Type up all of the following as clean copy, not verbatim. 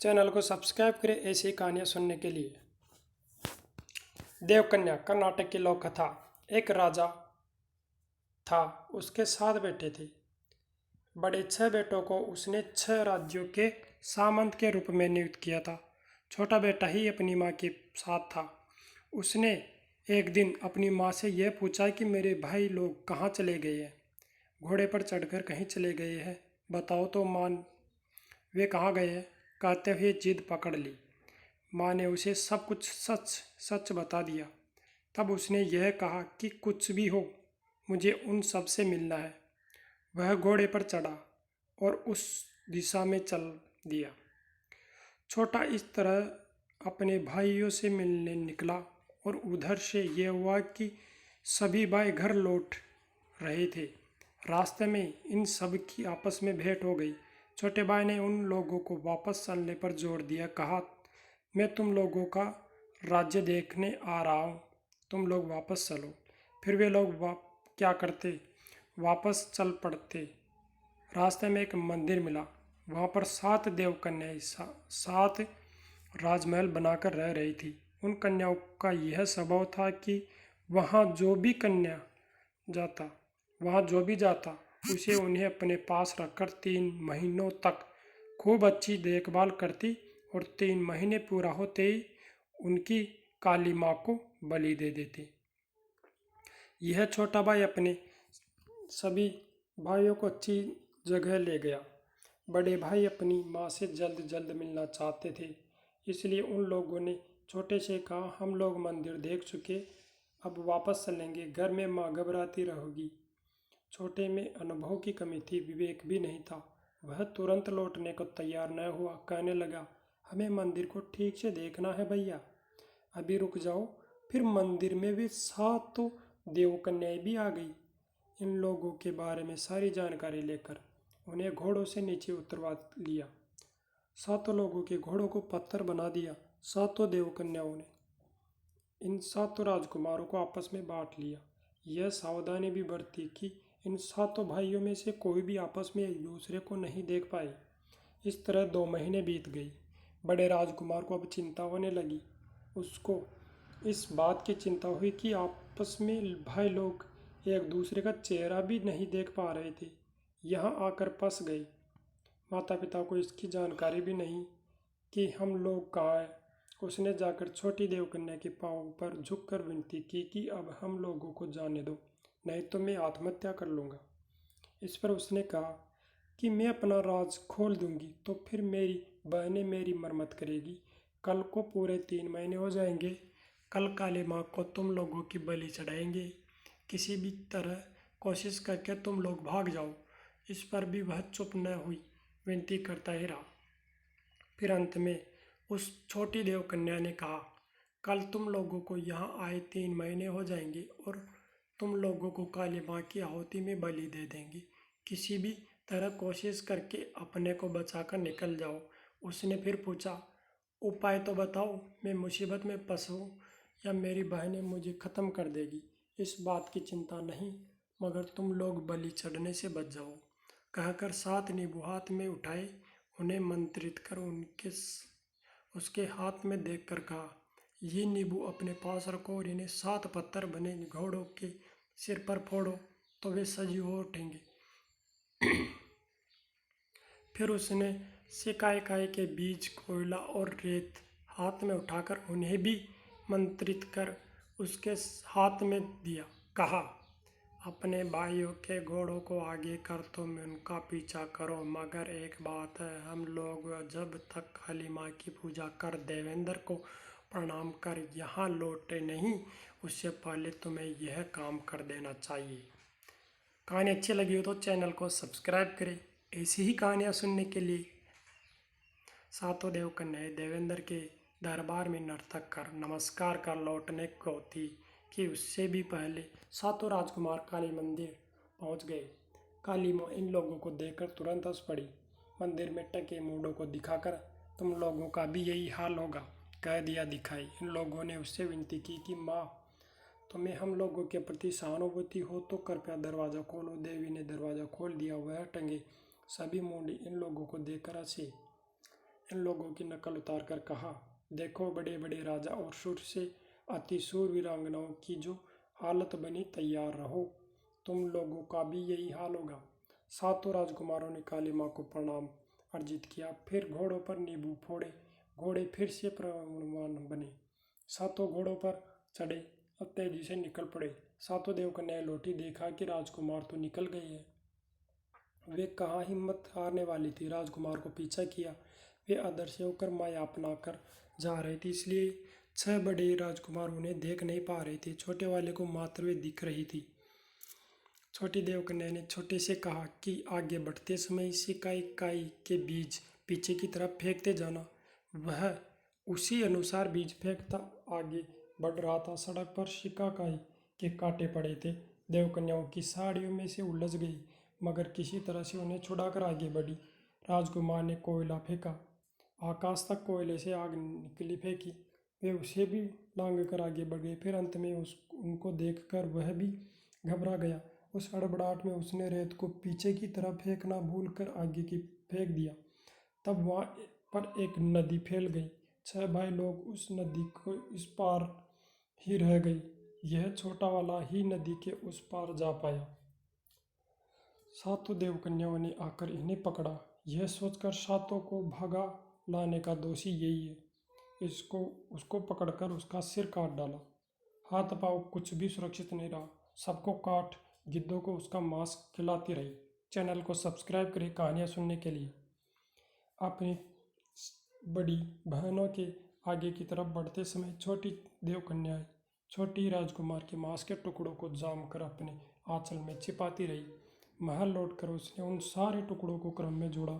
Channel को subscribe करें ऐसी कहानियाँ सुनने के लिए। देवकन्या कर्नाटक की लोक कथा। एक राजा था, उसके 7 बेटे थे। बड़े 6 बेटों को उसने 6 राज्यों के सामंत के रूप में नियुक्त किया था। छोटा बेटा ही अपनी माँ के साथ था। उसने एक दिन अपनी माँ से यह पूछा कि मेरे भाई लोग कहाँ चले गए हैं। घोड़े पर चढ़कर कहीं चले गए हैं, बताओ तो माँ, वे कहाँ गए हैं, कहते हुए जिद पकड़ ली। माँ ने उसे सब कुछ सच सच बता दिया। तब उसने यह कहा कि कुछ भी हो, मुझे उन सब से मिलना है। वह घोड़े पर चढ़ा और उस दिशा में चल दिया। छोटा इस तरह अपने भाइयों से मिलने निकला और उधर से यह हुआ कि सभी भाई घर लौट रहे थे। रास्ते में इन सब की आपस में भेंट हो गई। छोटे भाई ने उन लोगों को वापस चलने पर जोर दिया, कहा, मैं तुम लोगों का राज्य देखने आ रहा हूँ, तुम लोग वापस चलो। फिर वे लोग क्या करते, वापस चल पड़ते। रास्ते में एक मंदिर मिला। वहाँ पर 7 देवकन्याएं 7 राजमहल बनाकर रह रही थी। उन कन्याओं का यह स्वभाव था कि वहाँ जो भी जाता उसे उन्हें अपने पास रखकर 3 महीनों तक खूब अच्छी देखभाल करती और 3 महीने पूरा होते ही उनकी काली माँ को बलि दे देते। यह छोटा भाई अपने सभी भाइयों को अच्छी जगह ले गया। बड़े भाई अपनी माँ से जल्द जल्द मिलना चाहते थे, इसलिए उन लोगों ने छोटे से कहा, हम लोग मंदिर देख चुके, अब वापस चलेंगे, घर में माँ घबराती रहेगी। छोटे में अनुभव की कमी थी, विवेक भी नहीं था। वह तुरंत लौटने को तैयार न हुआ। कहने लगा, हमें मंदिर को ठीक से देखना है भैया, अभी रुक जाओ। फिर मंदिर में वे 7 देवकन्याएं भी आ गई। इन लोगों के बारे में सारी जानकारी लेकर उन्हें घोड़ों से नीचे उतरवा लिया। 7 लोगों के घोड़ों को पत्थर बना दिया। 7 देवकन्याओं ने इन 7 राजकुमारों को आपस में बांट लिया। यह सावधानी भी बरती कि इन 7 भाइयों में से कोई भी आपस में एक दूसरे को नहीं देख पाए। इस तरह 2 महीने बीत गई। बड़े राजकुमार को अब चिंता होने लगी। उसको इस बात की चिंता हुई कि आपस में भाई लोग एक दूसरे का चेहरा भी नहीं देख पा रहे थे, यहाँ आकर फंस गए। माता पिता को इसकी जानकारी भी नहीं कि हम लोग कहाँ हैं। उसने जाकर छोटी देवकन्या के पाँव पर झुककर विनती की कि अब हम लोगों को जाने दो, नहीं तो मैं आत्महत्या कर लूँगा। इस पर उसने कहा कि मैं अपना राज खोल दूंगी तो फिर मेरी बहनें मेरी मरम्मत करेगी। कल को पूरे 3 महीने हो जाएंगे। कल काली माँ को तुम लोगों की बलि चढ़ाएंगे। किसी भी तरह कोशिश करके तुम लोग भाग जाओ। इस पर भी वह चुप न हुई, विनती करता ही रहा। फिर अंत में उस छोटी देवकन्या ने कहा, कल तुम लोगों को यहाँ आए 3 महीने हो जाएंगे और तुम लोगों को काली माँ की आहुति में बलि दे देंगे। किसी भी तरह कोशिश करके अपने को बचाकर निकल जाओ। उसने फिर पूछा, उपाय तो बताओ, मैं मुसीबत में फंसूँ या मेरी बहनें मुझे ख़त्म कर देगी। इस बात की चिंता नहीं, मगर तुम लोग बलि चढ़ने से बच जाओ। कहकर 7 नींबू हाथ में उठाए, उन्हें मंत्रित कर उसके हाथ में देखकर कहा, ये नींबू अपने पास रखो और इन्हें 7 पत्थर बने घोड़ों के सिर पर फोड़ो तो वे सजीव हो उठेंगे। फिर उसने सिकाई के बीज, कोयला और रेत हाथ में उठाकर उन्हें भी मंत्रित कर उसके हाथ में दिया। कहा, अपने भाइयों के घोड़ों को आगे कर तुम उनका पीछा करो, मगर एक बात है, हम लोग जब तक काली माँ की पूजा कर देवेंद्र को प्रणाम कर यहाँ लौटे नहीं, उससे पहले तुम्हें यह काम कर देना चाहिए। कहानी अच्छी लगी हो तो चैनल को सब्सक्राइब करें। ऐसी ही कहानियाँ सुनने के लिए 7 देवकन्याएं देवेंद्र के दरबार में नर्तक कर नमस्कार कर लौटने को थी कि उससे भी पहले 7 राजकुमार काली मंदिर पहुंच गए। काली माँ इन लोगों को देखकर तुरंत हंस पड़ी। मंदिर में टके मुंडों को दिखाकर, तुम लोगों का भी यही हाल होगा, कह दिया दिखाई। इन लोगों ने उससे विनती की कि माँ, तुम्हें हम लोगों के प्रति सहानुभूति हो तो कृपया दरवाज़ा खोलो। देवी ने दरवाज़ा खोल दिया। वह टंगे सभी मुंडे इन लोगों को देखकर हंसे। इन लोगों की नकल उतार कर कहा, देखो बड़े बड़े राजा और शूर से अति शूर वीरांगनाओं की जो हालत बनी, तैयार रहो, तुम लोगों का भी यही हाल होगा। सातों राजकुमारों ने काली माँ को प्रणाम अर्जित किया, फिर घोड़ों पर नींबू फोड़े, घोड़े फिर से प्रमाण बने। सातों घोड़ों पर चढ़े और तेजी से निकल पड़े। सातों देवकन्याएं लौटी, देखा कि राजकुमार तो निकल गए हैं। वे कहाँ हिम्मत हारने वाली थी, राजकुमार को पीछा किया। वे अदृश्य होकर माया अपना कर जा रहे थे, इसलिए 6 बड़े राजकुमार उन्हें देख नहीं पा रहे थे। छोटे वाले को मात्र वे दिख रही थी। छोटी देवकन्या ने छोटे से कहा कि आगे बढ़ते समय सिकाई काई के बीज पीछे की तरफ फेंकते जाना। वह उसी अनुसार बीज फेंकता आगे बढ़ रहा था। सड़क पर शिकाकाई के कांटे पड़े थे। देवकन्याओं की साड़ियों में से उलझ गई, मगर किसी तरह से उन्हें छुड़ाकर आगे बढ़ी। राजकुमार ने कोयला फेंका, आकाश तक कोयले से आग निकली फेंकी। वे उसे भी लांग कर आगे बढ़ गए। फिर अंत में उनको देखकर वह भी घबरा गया। उस हड़बड़ाहट में उसने रेत को पीछे की तरफ फेंकना भूल कर आगे की फेंक दिया। तब वहाँ पर एक नदी फैल गई। 6 भाई लोग उस नदी को इस पार ही रह गई। यह छोटा वाला ही नदी के उस पार जा पाया। सातों देवकन्याओं ने आकर इन्हें पकड़ा। यह सोचकर सातों को भगा लाने का दोषी यही है। इसको उसको पकड़कर उसका सिर काट डाला। हाथ पाँव कुछ भी सुरक्षित नहीं रहा। सबको काट गिद्धों को उसका मांस खिलाती रही। चैनल को सब्सक्राइब करें कहानियाँ सुनने के लिए। अपनी बड़ी बहनों के आगे की तरफ बढ़ते समय छोटी देवकन्याएं छोटी राजकुमार के मांस के टुकड़ों को जाम कर अपने आंचल में छिपाती रही। महल लौटकर उसने उन सारे टुकड़ों को क्रम में जोड़ा।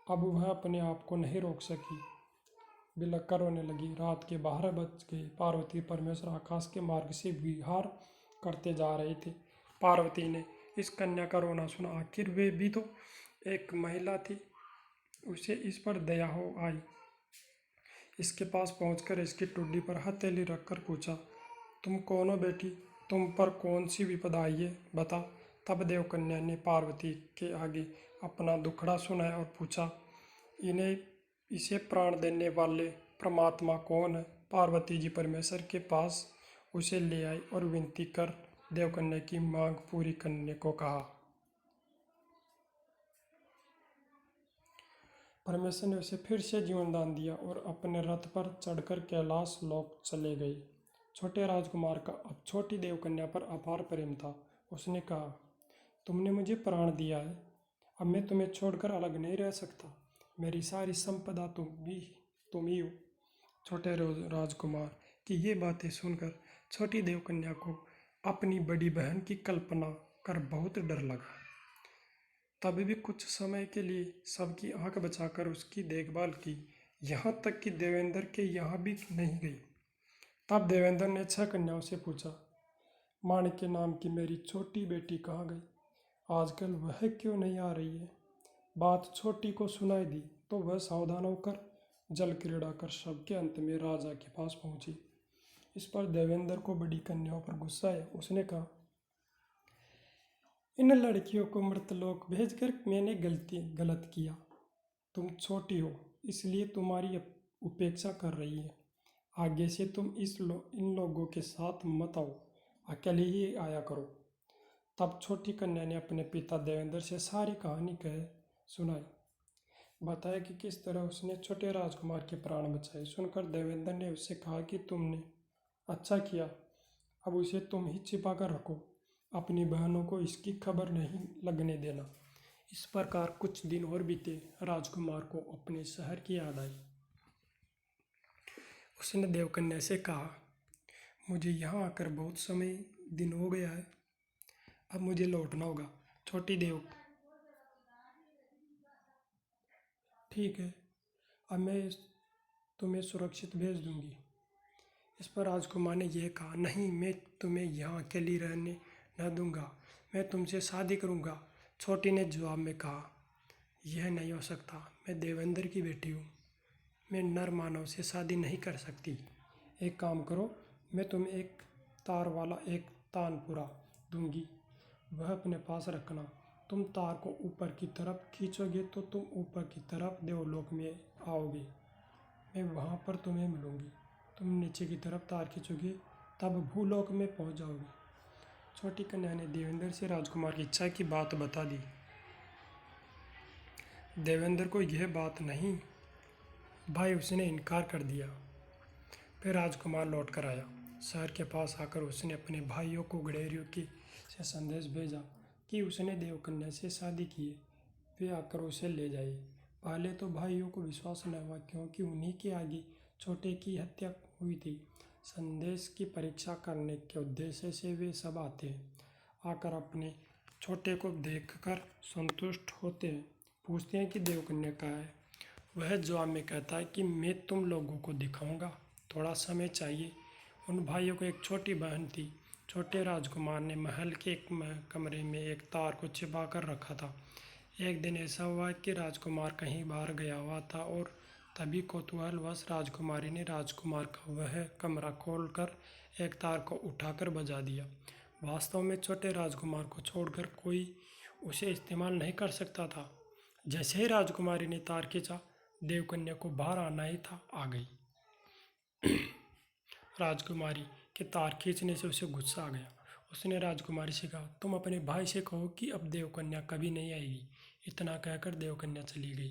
अब वह अपने आप को नहीं रोक सकी, बिलख कर रोने लगी। रात के 12 बज गए। पार्वती परमेश्वर आकाश के मार्ग से विहार करते जा रहे थे। पार्वती ने इस कन्या का रोना सुना। आखिर वे भी तो एक महिला थी। उसे इस पर दया हो आई। इसके पास पहुंचकर इसकी टुड्डी पर हथेली रखकर पूछा, तुम कौन हो बेटी? तुम पर कौन सी विपदा आई है, बता। तब देवकन्या ने पार्वती के आगे अपना दुखड़ा सुनाया और पूछा, इसे प्राण देने वाले परमात्मा कौन है? पार्वती जी परमेश्वर के पास उसे ले आई और विनती कर देवकन्या की मांग पूरी करने को कहा। परमेश्वर ने उसे फिर से जीवन दान दिया और अपने रथ पर चढ़कर कैलाश लोक चले गए। छोटे राजकुमार का अब छोटी देवकन्या पर अपार प्रेम था। उसने कहा, तुमने मुझे प्राण दिया है, अब मैं तुम्हें छोड़कर अलग नहीं रह सकता। मेरी सारी संपदा तुम ही हो। छोटे राजकुमार की ये बातें सुनकर छोटी देवकन्या को अपनी बड़ी बहन की कल्पना कर बहुत डर लगा। तब भी कुछ समय के लिए सबकी आंख बचाकर उसकी देखभाल की, यहाँ तक कि देवेंद्र के यहाँ भी नहीं गई। तब देवेंद्र ने 6 कन्याओं से पूछा, माणिक्य नाम की मेरी छोटी बेटी कहाँ गई? आजकल वह क्यों नहीं आ रही है? बात छोटी को सुनाई दी तो वह सावधान होकर जल क्रीड़ा कर सबके अंत में राजा के पास पहुंची। इस पर देवेंद्र को बड़ी कन्याओं पर गुस्सा आया। उसने कहा, इन लड़कियों को मृतलोक भेजकर मैंने गलत किया। तुम छोटी हो इसलिए तुम्हारी उपेक्षा कर रही है। आगे से तुम इन लोगों के साथ मत आओ, अकेले ही आया करो। तब छोटी कन्या ने अपने पिता देवेंद्र से सारी कहानी कह सुनाई। बताया कि किस तरह उसने छोटे राजकुमार के प्राण बचाए। सुनकर देवेंद्र ने उससे कहा कि तुमने अच्छा किया, अब उसे तुम ही छिपा कर रखो, अपनी बहनों को इसकी खबर नहीं लगने देना। इस प्रकार कुछ दिन और बीते। राजकुमार को अपने शहर की याद आई। उसने देवकन्या से कहा, मुझे यहाँ आकर बहुत दिन हो गया है, अब मुझे लौटना होगा। छोटी देव, ठीक है, अब मैं तुम्हें सुरक्षित भेज दूंगी। इस पर राजकुमार ने यह कहा, नहीं, मैं तुम्हें यहाँ अकेली रहने न दूंगा, मैं तुमसे शादी करूंगा। छोटी ने जवाब में कहा, यह नहीं हो सकता, मैं देवेंद्र की बेटी हूँ, मैं नर मानव से शादी नहीं कर सकती। एक काम करो, मैं तुम्हें एक तार वाला एक तानपुरा दूंगी, वह अपने पास रखना। तुम तार को ऊपर की तरफ खींचोगे तो तुम ऊपर की तरफ देवलोक में आओगे, मैं वहाँ पर तुम्हें मिलूंगी। तुम नीचे की तरफ तार खींचोगे, तब भूलोक में पहुँच जाओगे। छोटी कन्या ने देवेंद्र से राजकुमार की इच्छा की बात बता दी। देवेंद्र को यह बात नहीं भाई, उसने इनकार कर दिया। फिर राजकुमार लौट कर आया। शहर के पास आकर उसने अपने भाइयों को गडेरियों की से संदेश भेजा कि उसने देवकन्या से शादी की है, वे आकर उसे ले जाए। पहले तो भाइयों को विश्वास न हुआ, क्योंकि उन्हीं के आगे छोटे की हत्या हुई थी। संदेश की परीक्षा करने के उद्देश्य से वे सब आते हैं। आकर अपने छोटे को देखकर संतुष्ट होते हैं। पूछते हैं कि देवकन्या कहाँ है। वह जवाब में कहता है कि मैं तुम लोगों को दिखाऊंगा, थोड़ा समय चाहिए। उन भाइयों को एक छोटी बहन थी। छोटे राजकुमार ने महल के एक कमरे में एक तार को छिपा कर रखा था। एक दिन ऐसा हुआ कि राजकुमार कहीं बाहर गया हुआ था और तभी कौतूहलवश राजकुमारी ने राजकुमार का वह कमरा खोलकर एक तार को उठाकर बजा दिया। वास्तव में छोटे राजकुमार को छोड़कर कोई उसे इस्तेमाल नहीं कर सकता था। जैसे ही राजकुमारी ने तार खींचा, देवकन्या को बाहर आना ही था, आ गई। राजकुमारी के तार खींचने से उसे गुस्सा आ गया। उसने राजकुमारी से कहा, तुम अपने भाई से कहो कि अब देवकन्या कभी नहीं आएगी। इतना कहकर देवकन्या चली गई।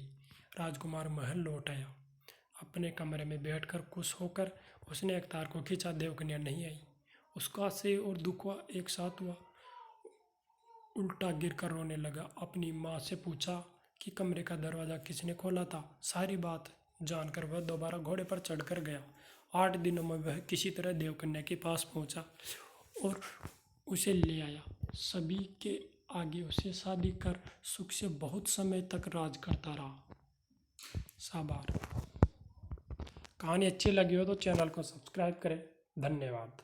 राजकुमार महल लौट आया। अपने कमरे में बैठकर खुश होकर उसने एक तार को खींचा, देवकन्या नहीं आई। उसका से और दुख एक साथ हुआ। उल्टा गिर कर रोने लगा। अपनी माँ से पूछा कि कमरे का दरवाज़ा किसने खोला था। सारी बात जानकर वह दोबारा घोड़े पर चढ़कर गया। 8 दिनों में वह किसी तरह देवकन्या के पास पहुंचा और उसे ले आया। सभी के आगे उसे शादी कर सुख से बहुत समय तक राज करता रहा। साबार। कहानी अच्छी लगी हो तो चैनल को सब्सक्राइब करें। धन्यवाद।